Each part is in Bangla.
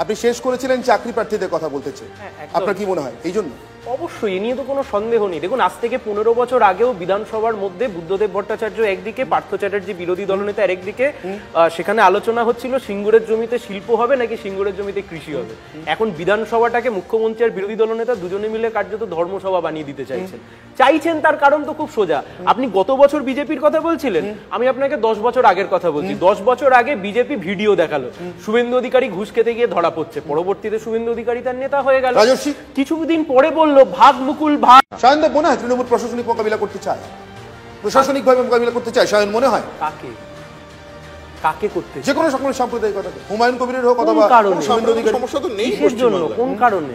আপনি শেষ করেছিলেন চাকরি প্রার্থীদের কথা বলতেছে, আপনার কি মনে হয় এই জন্য? অবশ্যই এ নিয়ে তো কোনো সন্দেহ নেই। দেখুন, আজ থেকে 15 বছর আগেও বিধানসভার মধ্যে বুদ্ধদেব ভট্টাচার্য একদিকে, পার্থ চ্যাটার্জি বিরোধী দলনেতা আরেকদিকে, সেখানে আলোচনা হচ্ছিল সিঙ্গুরের জমিতে শিল্প হবে নাকি সিঙ্গুরের জমিতে কৃষি হবে। এখন বিধানসভাটাকে মুখ্যমন্ত্রী আর বিরোধী দলনেতা দুজনে মিলে কার্যত ধর্মসভা বানিয়ে দিতে চাইছেন। তার কারণ তো খুব সোজা। আপনি গত বছর বিজেপির কথা বলছিলেন, আমি আপনাকে 10 বছর আগের কথা বলছি। 10 বছর আগে বিজেপি ভিডিও দেখালো শুভেন্দু অধিকারী ঘুষ খেতে গিয়ে ধরা পড়ছে, পরবর্তীতে শুভেন্দু অধিকারী তার নেতা হয়ে গেল। কিছুদিন পরে বললো ভাগ মুকুল ভাগ। সায়ন মনে হয় তৃণমূল প্রশাসনিক মোকাবিলা করতে চায়, প্রশাসনিকভাবে মোকাবিলা করতে চায়, সায়ন মনে হয়? কাকে করতে? যে কোনো সকল সাম্প্রদায়িকতাকে, হুমায়ুন কবিরের হোক অথবা শুভেন্দু অধিকারী। সমস্যা তো নেই কিসের জন্য, কোন কারণে?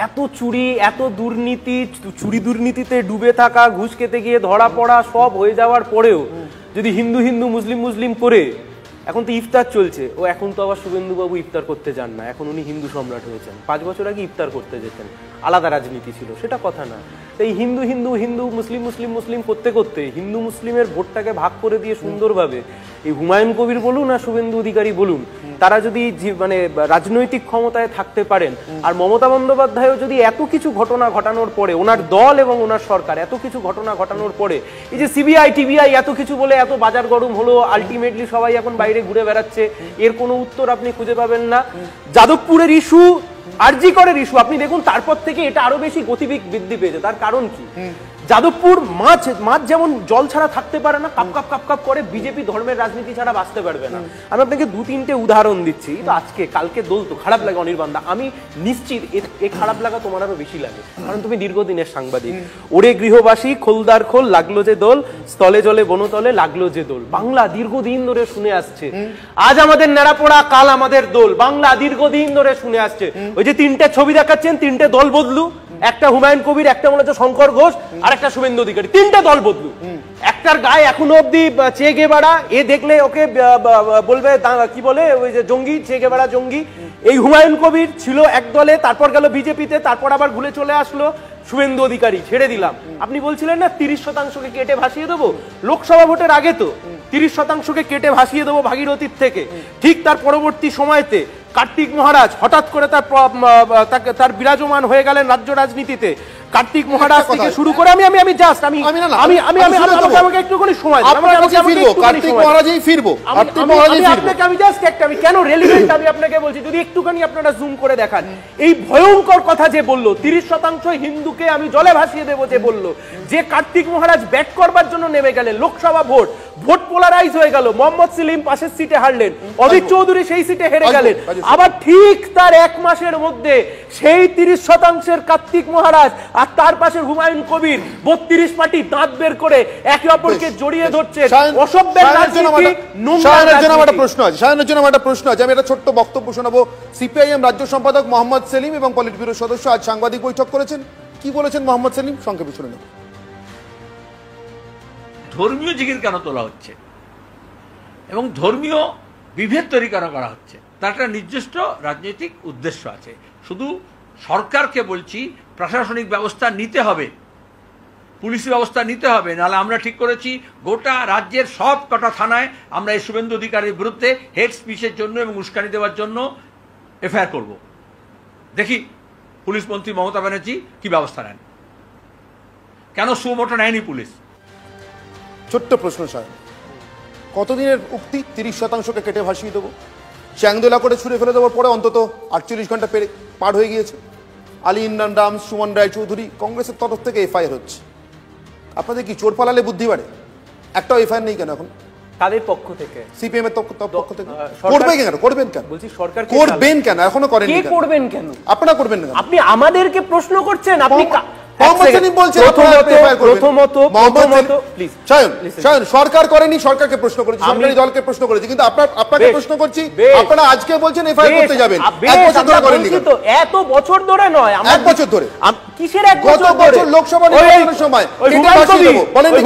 এত চুরি, এত দুর্নীতি, চুরি দুর্নীতিতে ডুবে থাকা, ঘুষ খেতে গিয়ে ধরা পড়া সব হয়ে যাওয়ার পরেও যদি হিন্দু হিন্দু মুসলিম মুসলিম করে, এখন তো ইফতার চলছে, ও এখন তো আবার শুভেন্দুবাবু ইফতার করতে যান না, এখন উনি হিন্দু সম্রাট হয়েছেন। 5 বছর আগে ইফতার করতে যেতেন, আলাদা রাজনীতি ছিল, সেটা কথা না। তাই হিন্দু হিন্দু হিন্দু মুসলিম মুসলিম মুসলিম করতে করতে হিন্দু মুসলিমের ভোটটাকে ভাগ করে দিয়ে সুন্দরভাবে এই হুমায়ুন কবির বলুন আর শুভেন্দু অধিকারী বলুন, তারা যদি মানে রাজনৈতিক ক্ষমতায় থাকতে পারেন, আর মমতা বন্দ্যোপাধ্যায়ও যদি এত কিছু ঘটনা ঘটানোর পরে, ওনার দল এবং ওনার সরকার এত কিছু ঘটনা ঘটানোর পরে, এই যে সিবিআই টিবিআই এত কিছু বলে এত বাজার গরম হলো, আলটিমেটলি সবাই এখন বাইরে ঘুরে বেড়াচ্ছে, এর কোনো উত্তর আপনি খুঁজে পাবেন না। যাদবপুরের ইস্যু, আরজি করের ইস্যু, আপনি দেখুন তারপর থেকে এটা আরো বেশি গতিবেগ বৃদ্ধি পেয়েছে। তার কারণ কি? যাদবপুর মাছ যেমন জল ছাড়া থাকতে পারে না, কাপ কাপ কাপ কাপ করে, বিজেপি ধর্মের রাজনীতি ছাড়া বাঁচতে পারবে না। আমি আপনাকে 2-3টে উদাহরণ দিচ্ছি। তো আজকে কালকে দোল তো খারাপ লাগে অনির্বাণদা, আমি নিশ্চিত এ খারাপ লাগা তোমার আরো বেশি লাগে, কারণ তুমি দীর্ঘদিনের সাংবাদিক। ওরে গৃহবাসী খোলদার খোল, লাগলো যে দোল, স্থলে জলে বনতলে লাগলো যে দোল। বাংলা দীর্ঘদিন ধরে শুনে আসছে, আজ আমাদের নেড়াপোড়া কাল আমাদের দোল, বাংলা দীর্ঘদিন ধরে শুনে আসছে। ওই যে 3টে ছবি দেখাচ্ছেন, 3টে দল বদলু, একটা হুমায়ুন কবির, একটা মনে হচ্ছে শঙ্কর ঘোষ, আর একটা শুভেন্দু অধিকারী, 3টে দল বদলু। একটার গায়ে এখনো অব্দি চে গেভারা, এ দেখলে ওকে বলবে কি বলে, ওই যে জঙ্গি, চে গেভারা জঙ্গি। এই হুমায়ুন কবির ছিল এক দলে, তারপর গেল বিজেপিতে, তারপর আবার ঘুরে চলে আসলো শুভেন্দু অধিকারী, ছেড়ে দিলাম। আপনি বলছিলেন না 30%কে কেটে ভাসিয়ে দেবো, লোকসভা ভোটের আগে তো 30%কে কেটে ভাসিয়ে দেবো ভাগীরথীর থেকে। ঠিক তার পরবর্তী সময়তে কার্তিক মহারাজ হঠাৎ করে তার বিরাজমান হয়ে গেলেন রাজ্য রাজনীতিতে। কার্তিক মহারাজ থেকে শুরু করে আমি জাস্ট আমি আমাকে একটুখানি সময় দিন, আমি জাস্ট একটা, আমি কেন রেলিভেন্ট আমি আপনাকে বলছি, যদি একটুখানি আপনারা জুম করে দেখান, এই ভয়ঙ্কর কথা যে বললো 30% হিন্দুকে আমি জলে ভাসিয়ে দেবো যে বললো, যে কার্তিক মহারাজ ব্যাট করবার জন্য নেমে গেলেন, লোকসভা ভোট পোলারাইজ হয়ে গেল, মোহাম্মদ সেলিম পাশের সিটে হারলেন, অজিত চৌধুরী সেই সিটে হেরে গেলেন, আবার ঠিক তার 1 মাসের মধ্যে সেই 30%-এর কার্তিক মহারাজ আর তার পাশে হুমায়ুন কবির 32 পার্টি দাঁত বের করে একে অপরকে জড়িয়ে ধরছে। অসভ্যের রাজনীতি, নোংরা জন্য একটা প্রশ্ন আছে, সায়নের জন্য একটা প্রশ্ন আছে, আমি একটা ছোট্ট বক্তব্য শোনাবো। সিপিআইএম রাজ্য সম্পাদক মোহাম্মদ সেলিম এবং পলিট ব্যুরো সদস্য আজ সাংবাদিক বৈঠক করেছেন, কি বলেছেন মোহাম্মদ সেলিম, সংক্ষেপে শুনে নেব। ধর্মীয় জিগির কেন তোলা হচ্ছে এবং ধর্মীয় বিভেদ তৈরি করা হচ্ছে, তার একটা নির্দিষ্ট রাজনৈতিক উদ্দেশ্য আছে। শুধু সরকারকে বলছি প্রশাসনিক ব্যবস্থা নিতে হবে, পুলিশি ব্যবস্থা নিতে হবে, নাহলে আমরা ঠিক করেছি গোটা রাজ্যের সব কটা থানায় আমরা এই শুভেন্দু অধিকারীর বিরুদ্ধে হেড স্পিচের জন্য এবং উস্কানি দেওয়ার জন্য এফআইআর করব। দেখি পুলিশ মন্ত্রী মমতা ব্যানার্জি কি ব্যবস্থা নেন, কেন সুমোটো নেয়নি পুলিশ। ছোট্ট প্রশ্ন সাহেব, কতদিনের উক্তি 30%কে কেটে ভাসিয়ে দেবো, চ্যাংদোলা করে ছুঁড়ে ফেলে দেওয়ার পরে অন্তত 48 ঘন্টা পার হয়ে গিয়েছে। আলী ইমরান রাম, সুমন রায় চৌধুরী, কংগ্রেসের তরফ থেকে এফআইআর হচ্ছে। আপনাদের কি চোর পালালে বুদ্ধি বাড়ে? একটাও এফআইআর নেই কেন এখন তাদের পক্ষ থেকে? সিপিএম এর পক্ষ থেকে করবেন কেন বলছি, সরকার করবেন কেন, এখনো করেন কে করবেন কেন? আপনারা করবেন না, আপনি আমাদেরকে প্রশ্ন করছেন। আপনি সরকার করেনি, সরকারকে প্রশ্ন করেছি, সরকারি দলকে প্রশ্ন করেছি, কিন্তু আপনাকে প্রশ্ন করছি, আপনারা আজকে বলছেন এফআইআর করতে যাবেন, 1 বছর ধরে করেননি কেন? এত বছর ধরে নয়, 1 বছর ধরে। কিসের 1 বছর ধরে? লোকসভা নির্বাচনের সময়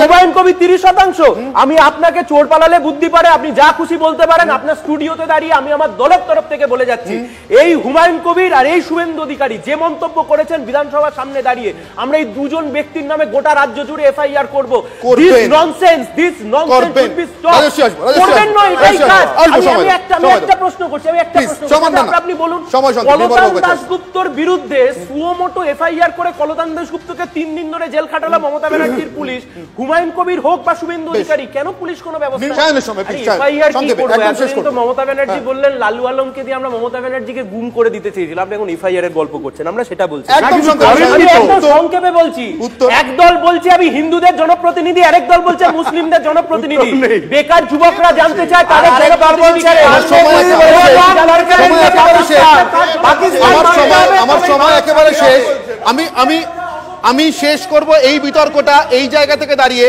হুমায়ুন কবির 30%। আমি আপনাকে চোর পালালে বুদ্ধি পারে, আপনি যা খুশি বলতে পারেন, আপনার স্টুডিওতে দাঁড়িয়ে আমি আমার দলের তরফ থেকে বলে যাচ্ছি, এই হুমায়ুন কবির আর এই শুভেন্দু অধিকারী যে মন্তব্য করেছেন বিধানসভার সামনে দাঁড়িয়ে, আমরা এই দুজন ব্যক্তির নামে গোটা রাজ্য জুড়ে এফআইআর করব। করবেন। দিস ননসেন্স করবেন। Should be stop. রাজস্বী আসবো, রাজস্বী করবেন আসবো, নয়, এটাই রাজস্বী কাজ। আসবো, অল্প সময় আমি দাও, একটা সময় দাও। প্রশ্ন করছি, Please, সময় দাও না। আপনি বলুন। সময় শান্তি, কলতান নির্মল বাবু, দাশগুপ্তর বিরুদ্ধে সুমোটো এফআইআর করে কলতান দাশগুপ্তকে 3 দিন ধরে জেল খাটালো মমতা ব্যানার্জির পুলিশ। হুমায়ুন কবির হোক বা শুভেন্দু অধিকারী, কেন পুলিশ কোনো ব্যবস্থা? সায়নের সময়, please, সায়ন, এফআইআর কি সংক্ষেপে, করবে? একদম শেষ এতদিন তো করবো। মমতা ব্যানার্জি বললেন লালু আলমকে দিয়ে আমরা মমতা ব্যানার্জিকে গুম করে দিতে চেয়েছিলাম, আপনি এখন এফআইআর এর গল্প করছেন, আমরা সেটা বলছি। একদম সংক্ষেপে, আমি সায়ন, একদম উত্তর। সংক্ষেপে বলছি। উত্তর। একদল বলছে আমি হিন্দুদের জনপ্রতিনিধি, আরেক দল বলছে মুসলিমদের জনপ্রতিনিধি। বেকার যুবকরা জানতে চায় তাদের জনপ্রতিনিধি কে? আমার সময় একেবারে শেষ। আমার সময় একেবারে শেষ। আমি শেষ করব এই বিতর্কটা এই জায়গা থেকে দাঁড়িয়ে